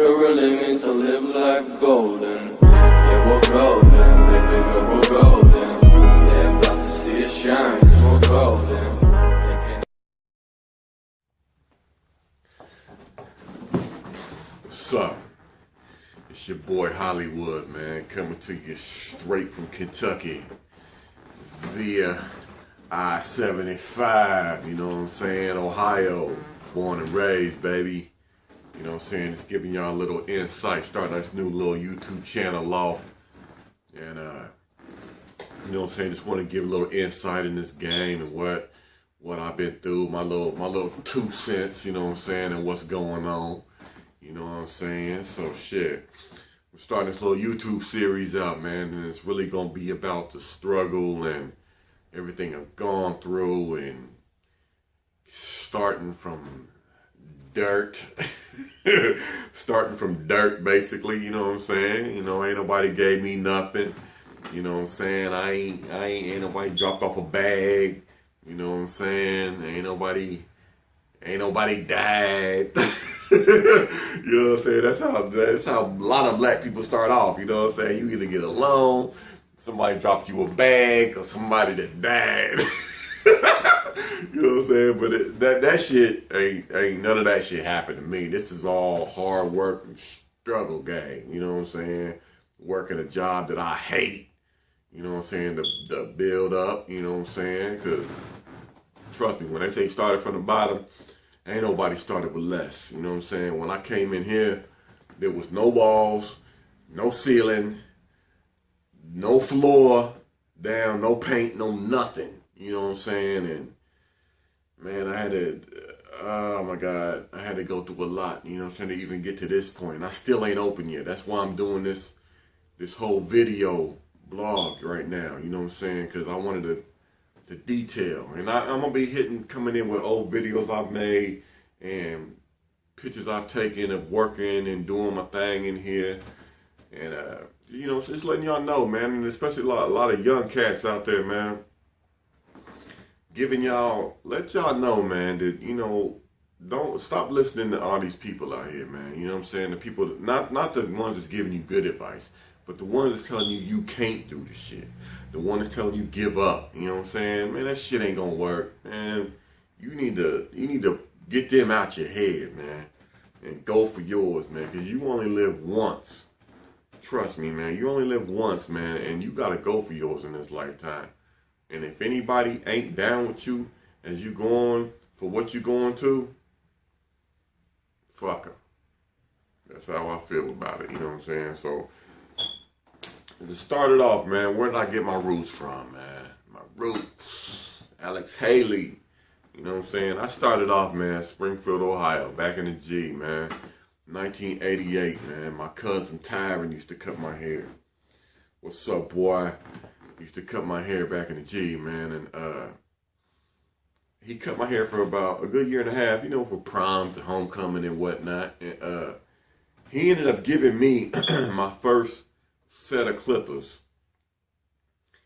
really means to live life golden. Yeah, we're golden, baby girl, we're golden. They're about to see us shine, 'cause we're golden. What's up? It's your boy Hollywood, man, coming to you straight from Kentucky via I-75, you know what I'm saying, Ohio, born and raised, baby. You know what I'm saying, just giving y'all a little insight, starting this new little YouTube channel off. And, you know what I'm saying, just want to give a little insight in this game and what I've been through, my little 2 cents, you know what I'm saying, and what's going on. You know what I'm saying? So shit, we're starting this little YouTube series out, man, and it's really gonna be about the struggle and everything I've gone through, and starting from dirt, basically. You know what I'm saying? You know, ain't nobody gave me nothing. You know what I'm saying? Ain't nobody dropped off a bag. You know what I'm saying? Ain't nobody died. You know what I'm saying? That's how a lot of black people start off. You know what I'm saying? You either get a loan, somebody dropped you a bag, or somebody that died. You know what I'm saying? But that shit ain't none of that shit happened to me. This is all hard work and struggle gang. You know what I'm saying? Working a job that I hate. You know what I'm saying? The build up. You know what I'm saying? Because trust me, when they say started from the bottom, ain't nobody started with less. You know what I'm saying? When I came in here, there was no walls, no ceiling, no floor down, no paint, no nothing. You know what I'm saying? And man, I had to, oh my God, I had to go through a lot, you know what I'm saying, to even get to this point. And I still ain't open yet. That's why I'm doing this whole video blog right now. You know what I'm saying? Because I wanted to detail, and I'm gonna be coming in with old videos I've made and pictures I've taken of working and doing my thing in here, and you know, just letting y'all know, man, and especially a lot of young cats out there, man, let y'all know, man, that, you know, don't stop listening to all these people out here, man. You know what I'm saying? The people, not the ones that's giving you good advice, but the ones that's telling you can't do the shit. The one that's telling you give up. You know what I'm saying? Man, that shit ain't gonna work. Man, you need to get them out your head, man, and go for yours, man, because you only live once. Trust me, man, you only live once, man, and you gotta go for yours in this lifetime. And if anybody ain't down with you as you going for what you going to, fuck them. That's how I feel about it. You know what I'm saying? So, to start it off, man, where did I get my roots from, man? My roots. Alex Haley. You know what I'm saying? I started off, man, Springfield, Ohio, back in the G, man. 1988, man. My cousin Tyron used to cut my hair. What's up, boy? Used to cut my hair back in the G, man. And he cut my hair for about a good year and a half, you know, for proms and homecoming and whatnot. And he ended up giving me my first set of clippers.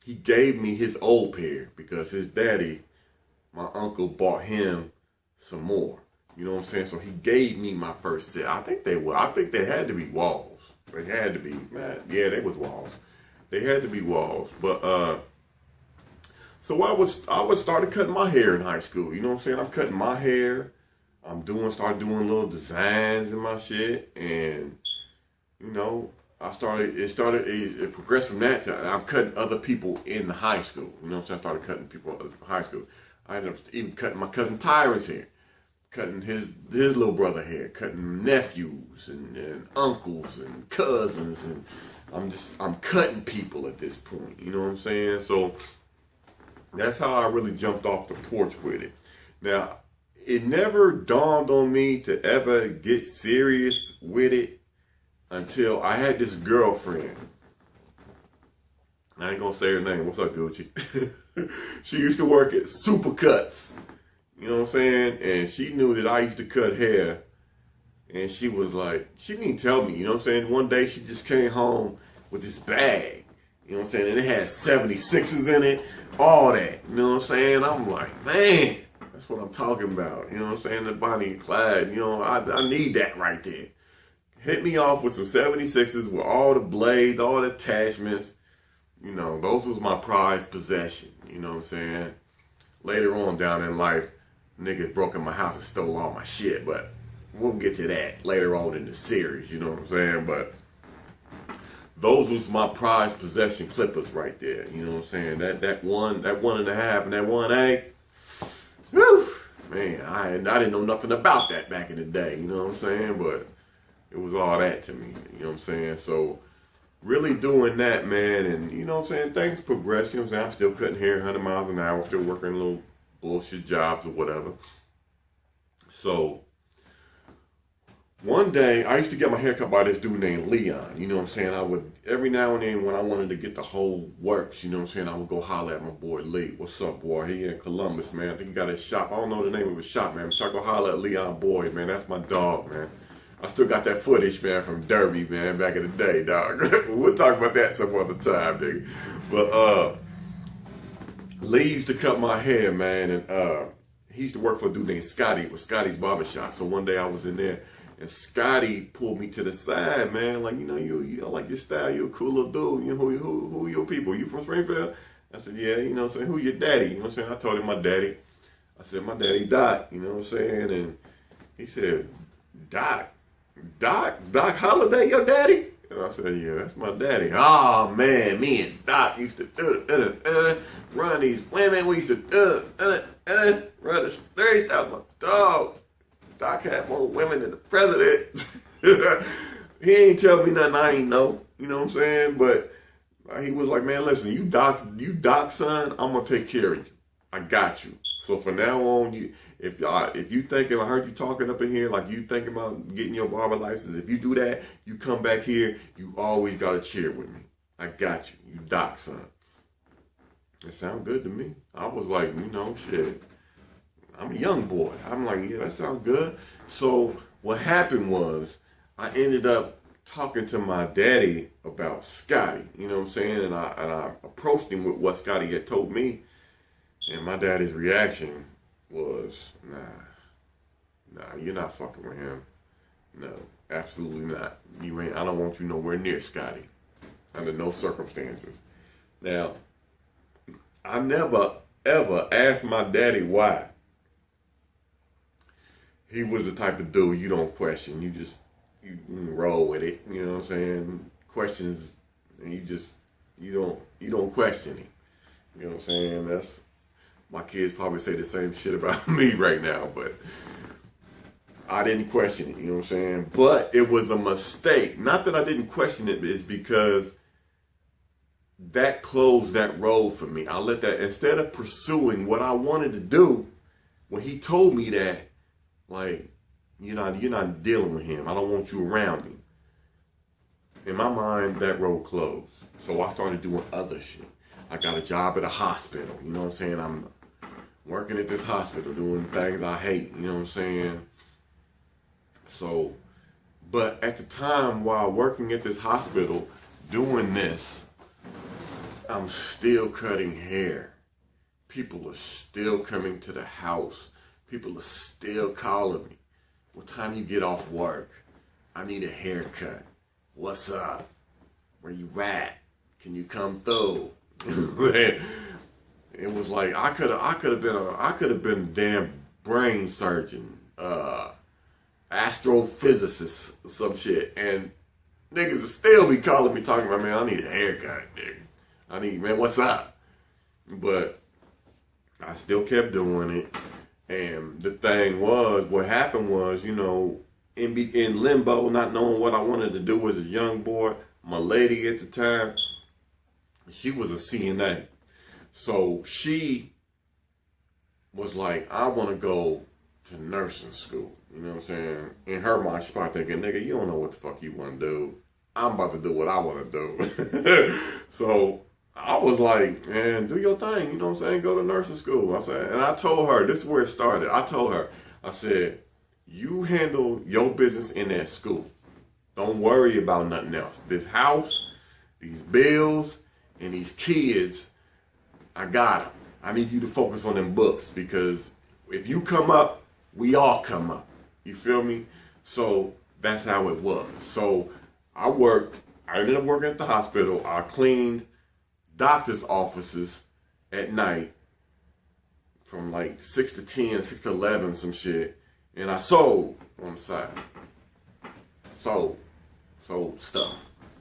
He gave me his old pair because his daddy, my uncle, bought him some more. You know what I'm saying? So he gave me my first set. I think they had to be walls. They had to be, man. Yeah, they was walls. They had to be walls. But so I was started cutting my hair in high school. You know what I'm saying? I'm cutting my hair. Started doing little designs and my shit, and you know, it progressed from that to I'm cutting other people in the high school. You know what I'm saying? I started cutting people in high school. I ended up even cutting my cousin Tyron's hair, cutting his little brother hair, cutting nephews and uncles and cousins, and I'm cutting people at this point. You know what I'm saying? So that's how I really jumped off the porch with it. Now, it never dawned on me to ever get serious with it until I had this girlfriend. I ain't gonna say her name. What's up, Gucci? She used to work at Supercuts. You know what I'm saying? And she knew that I used to cut hair. And she was like, she didn't even tell me, you know what I'm saying? One day she just came home with this bag. You know what I'm saying? And it had 76s in it, all that. You know what I'm saying? I'm like, man, that's what I'm talking about. You know what I'm saying? The Bonnie and Clyde, you know, I need that right there. hit me off with some 76s with all the blades, all the attachments. You know, those was my prized possession. You know what I'm saying? Later on down in life, niggas broke in my house and stole all my shit, but we'll get to that later on in the series, you know what I'm saying? But those was my prized possession clippers right there, you know what I'm saying? That one and a half and that 1A, whew, man, I didn't know nothing about that back in the day, you know what I'm saying? But it was all that to me, you know what I'm saying? So really doing that, man, and you know what I'm saying, things progress, you know what I'm saying? I'm still cutting hair 100 miles an hour, still working little bullshit jobs or whatever. So one day, I used to get my hair cut by this dude named Leon. You know what I'm saying? I would, every now and then when I wanted to get the whole works, you know what I'm saying, I would go holler at my boy Lee. What's up, boy? He in Columbus, man. I think he got his shop. I don't know the name of his shop, man. So I go holler at Leon Boyd, man. That's my dog, man. I still got that footage, man, from Derby, man, back in the day, dog. We'll talk about that some other time, nigga. But Lee used to cut my hair, man, and he used to work for a dude named Scotty. It was Scotty's Barbershop. So one day I was in there, and Scotty pulled me to the side, man, like, you know, you I like your style, you a cool little dude. You know, who are your people? You from Springfield? I said, yeah, you know what I'm saying, who your daddy? You know what I'm saying? I told him my daddy. I said, my daddy Doc, you know what I'm saying? And he said, Doc Holiday, your daddy? And I said, yeah, that's my daddy. Oh, man, me and Doc used to run these women. We used to run the streets. That was my dog. Doc had more women than the president. He ain't tell me nothing I ain't know. You know what I'm saying? But he was like, man, listen, you Doc son, I'm gonna take care of you. I got you. So from now on, if you thinking, I heard you talking up in here, like you thinking about getting your barber license, if you do that, you come back here, you always gotta cheer with me. I got you. You Doc son. It sound good to me. I was like, you know, shit. I'm a young boy. I'm like, yeah, that sounds good. So what happened was I ended up talking to my daddy about Scotty, you know what I'm saying? And I approached him with what Scotty had told me. And my daddy's reaction was, nah, you're not fucking with him. No, absolutely not. You ain't. I don't want you nowhere near Scotty, under no circumstances. Now, I never, ever asked my daddy why. He was the type of dude you don't question. You roll with it. You know what I'm saying? Questions, and you don't question it. You know what I'm saying? That's, my kids probably say the same shit about me right now, but I didn't question it. You know what I'm saying? But it was a mistake. Not that I didn't question it, it's because that closed that road for me. I let that, instead of pursuing what I wanted to do, when he told me that, like, you're not dealing with him. I don't want you around him. In my mind, that road closed. So I started doing other shit. I got a job at a hospital. You know what I'm saying? I'm working at this hospital, doing things I hate. You know what I'm saying? So, but at the time while working at this hospital, doing this, I'm still cutting hair. People are still coming to the house. People are still calling me. What time you get off work? I need a haircut. What's up? Where you at? Can you come through? It was like I could have been a damn brain surgeon, astrophysicist, or some shit, and niggas would still be calling me talking about, man, I need a haircut, nigga. Man, what's up? But I still kept doing it. And the thing was, what happened was, you know, in limbo, not knowing what I wanted to do as a young boy, my lady at the time, she was a CNA. So she was like, I want to go to nursing school. You know what I'm saying? In her mind, she's probably thinking, nigga, you don't know what the fuck you want to do. I'm about to do what I want to do. So I was like, man, do your thing, you know what I'm saying? Go to nursing school. I said, and I told her, this is where it started. I told her, I said, you handle your business in that school. Don't worry about nothing else. This house, these bills, and these kids, I got them. I need you to focus on them books, because if you come up, we all come up. You feel me? So that's how it was. So I ended up working at the hospital. I cleaned doctor's offices at night from like 6 to 10, 6 to 11, some shit. And I sold on the side. Sold stuff,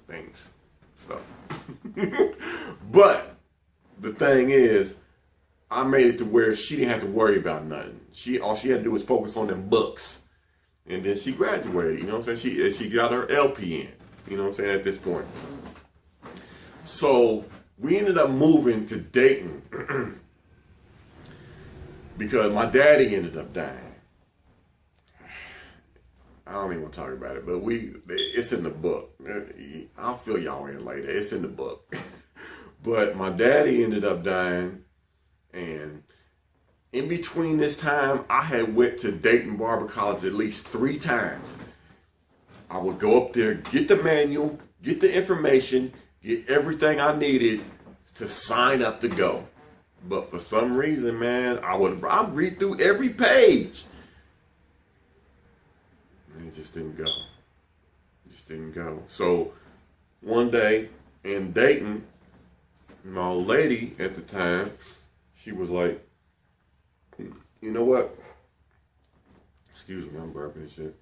things, stuff. But the thing is, I made it to where she didn't have to worry about nothing. All she had to do was focus on them books. And then she graduated, you know what I'm saying? She got her LPN, you know what I'm saying, at this point. So we ended up moving to Dayton because my daddy ended up dying. I don't even want to talk about it, but it's in the book. I'll fill y'all in later. It's in the book. But my daddy ended up dying, and in between this time, I had went to Dayton Barber College at least 3 times. I would go up there, get the manual, get the information, get everything I needed to sign up to go. But for some reason, man, I'd read through every page. And it just didn't go. It just didn't go. So one day in Dayton, my old lady at the time, she was like, you know what? Excuse me, I'm burping and shit.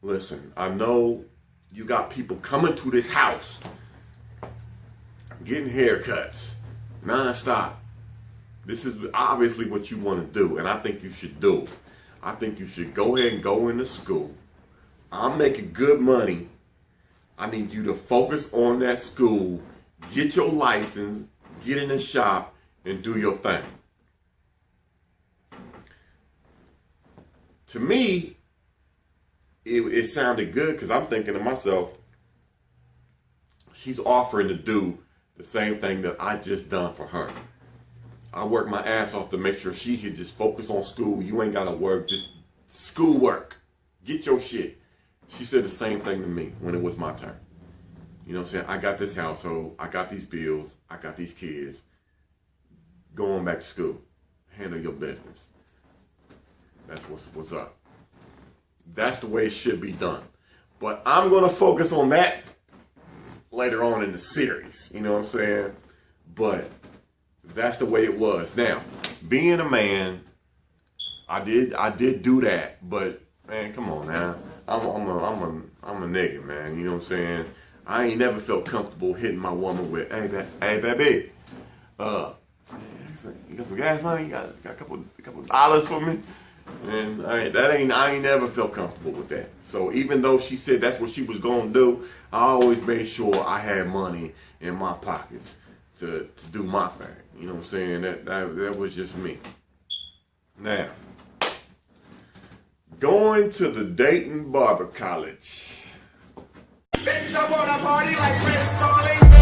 Listen, I know you got people coming to this house, getting haircuts, non-stop. This is obviously what you want to do, and I think you should do it. I think you should go ahead and go into school. I'm making good money. I need you to focus on that school, get your license, get in the shop, and do your thing. To me, it sounded good because I'm thinking to myself, she's offering to do the same thing that I just done for her. I worked my ass off to make sure she could just focus on school. You ain't got to work, just school work. Get your shit. She said the same thing to me when it was my turn. You know what I'm saying? I got this household. I got these bills. I got these kids. Go on back to school. Handle your business. That's what's up. That's the way it should be done. But I'm going to focus on that later on in the series. You know what I'm saying? But that's the way it was. Now, being a man, I did do that. But man, come on now. I'm a nigga, man. You know what I'm saying? I ain't never felt comfortable hitting my woman with, hey baby, you got some gas money? You got a couple dollars for me? And I ain't never felt comfortable with that. So even though she said that's what she was gonna do, I always made sure I had money in my pockets to do my thing. You know what I'm saying? That was just me. Now, going to the Dayton Barber College. Bitch, I wanna party like Chris Farley.